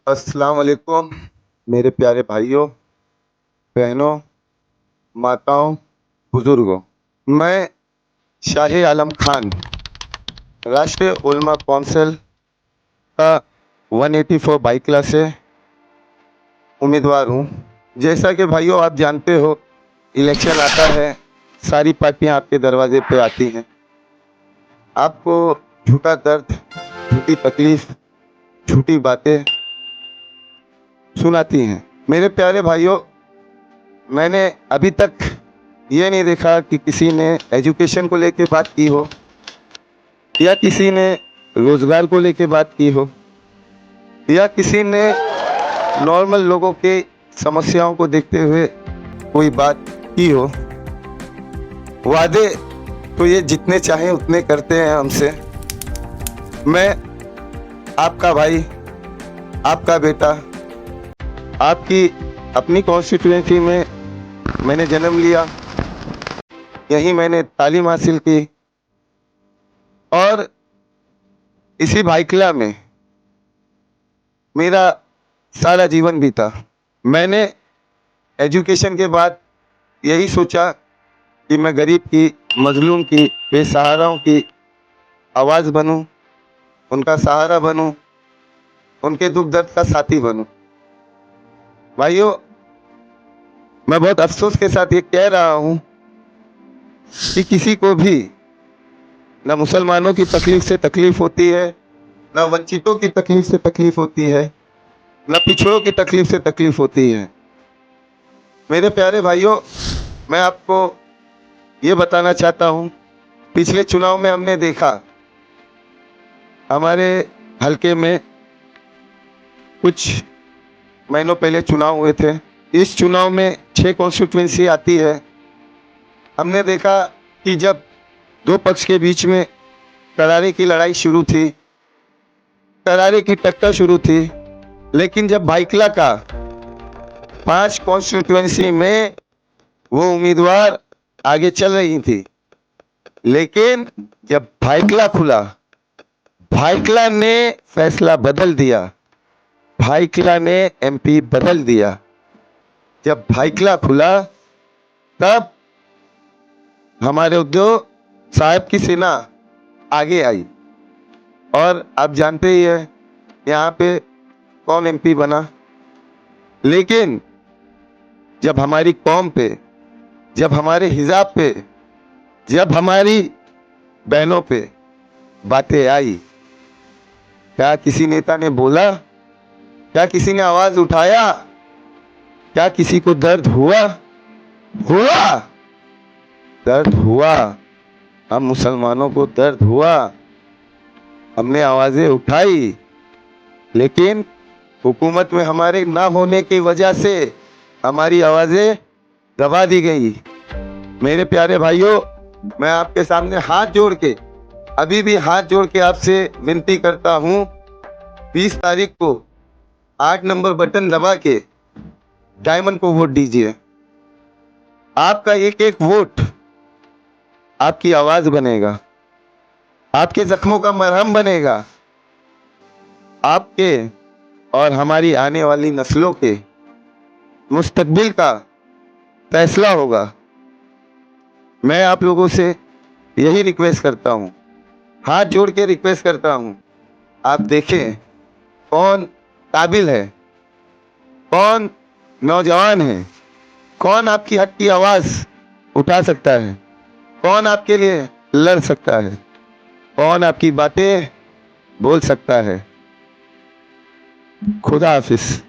अस्सलाम वालेकुम मेरे प्यारे भाइयों, बहनों, माताओं, बुजुर्गों। मैं शाह आलम खान राष्ट्रीय उलमा कौंसिल का 184 बाई क्लास से उम्मीदवार हूँ। जैसा कि भाइयों आप जानते हो, इलेक्शन आता है, सारी पार्टियां आपके दरवाजे पे आती हैं। आपको झूठा दर्द, झूठी तकलीफ, झूठी बातें सुनाती हैं। मेरे प्यारे भाइयों, मैंने अभी तक ये नहीं देखा कि किसी ने एजुकेशन को लेके बात की हो या किसी ने रोजगार को लेके बात की हो या किसी ने नॉर्मल लोगों के समस्याओं को देखते हुए कोई बात की हो। वादे तो ये जितने चाहें उतने करते हैं हमसे। मैं आपका भाई, आपका बेटा, आपकी अपनी कॉन्स्टिट्यूएंसी में मैंने जन्म लिया, यहीं मैंने तालीम हासिल की और इसी भाईकिला में मेरा सारा जीवन बीता। मैंने एजुकेशन के बाद यही सोचा कि मैं गरीब की, मजलूम की, बेसहाराओं की आवाज़ बनूं, उनका सहारा बनूं, उनके दुख दर्द का साथी बनूं। भाइयों, मैं बहुत अफसोस के साथ ये कह रहा हूं कि किसी को भी न मुसलमानों की तकलीफ से तकलीफ होती है, न वंचितों की तकलीफ से तकलीफ होती है, न पिछड़ों की तकलीफ से तकलीफ होती है। मेरे प्यारे भाइयों, मैं आपको ये बताना चाहता हूँ, पिछले चुनाव में हमने देखा, हमारे हलके में कुछ महीनों पहले चुनाव हुए थे। इस चुनाव में 6 कॉन्स्टिट्यूएंसी आती है। हमने देखा कि जब दो पक्ष के बीच में करारे की लड़ाई शुरू थी, करारे की टक्कर शुरू थी, लेकिन जब भाईकिला का 5 कॉन्स्टिट्यूएंसी में वो उम्मीदवार आगे चल रही थी, लेकिन जब भाईकिला खुला, भाईकिला ने फैसला बदल दिया, भाईकिला ने एमपी बदल दिया। जब भाईकिला खुला तब हमारे उद्योग साहब की सेना आगे आई और आप जानते ही हैं यहाँ पे कौन एमपी बना। लेकिन जब हमारी कौम पे, जब हमारे हिजाब पे, जब हमारी बहनों पे बातें आई, क्या किसी नेता ने बोला? क्या किसी ने आवाज उठाया? क्या किसी को दर्द हुआ? हुआ, दर्द हुआ। हम मुसलमानों को दर्द हुआ, हमने आवाजें उठाई, लेकिन हुकूमत में हमारे ना होने की वजह से हमारी आवाजें दबा दी गई। मेरे प्यारे भाइयों, मैं आपके सामने हाथ जोड़ के, अभी भी हाथ जोड़ के आपसे विनती करता हूं, 20 तारीख को 8 नंबर बटन दबा के डायमंड को वोट दीजिए। आपका एक एक वोट आपकी आवाज बनेगा, आपके जख्मों का मरहम बनेगा, आपके और हमारी आने वाली नस्लों के मुस्तकबिल का फैसला होगा। मैं आप लोगों से यही रिक्वेस्ट करता हूं, हाथ जोड़ के रिक्वेस्ट करता हूं, आप देखें कौन काबिल है, कौन नौजवान है, कौन आपकी हक की आवाज उठा सकता है, कौन आपके लिए लड़ सकता है, कौन आपकी बातें बोल सकता है। खुदा हाफिज।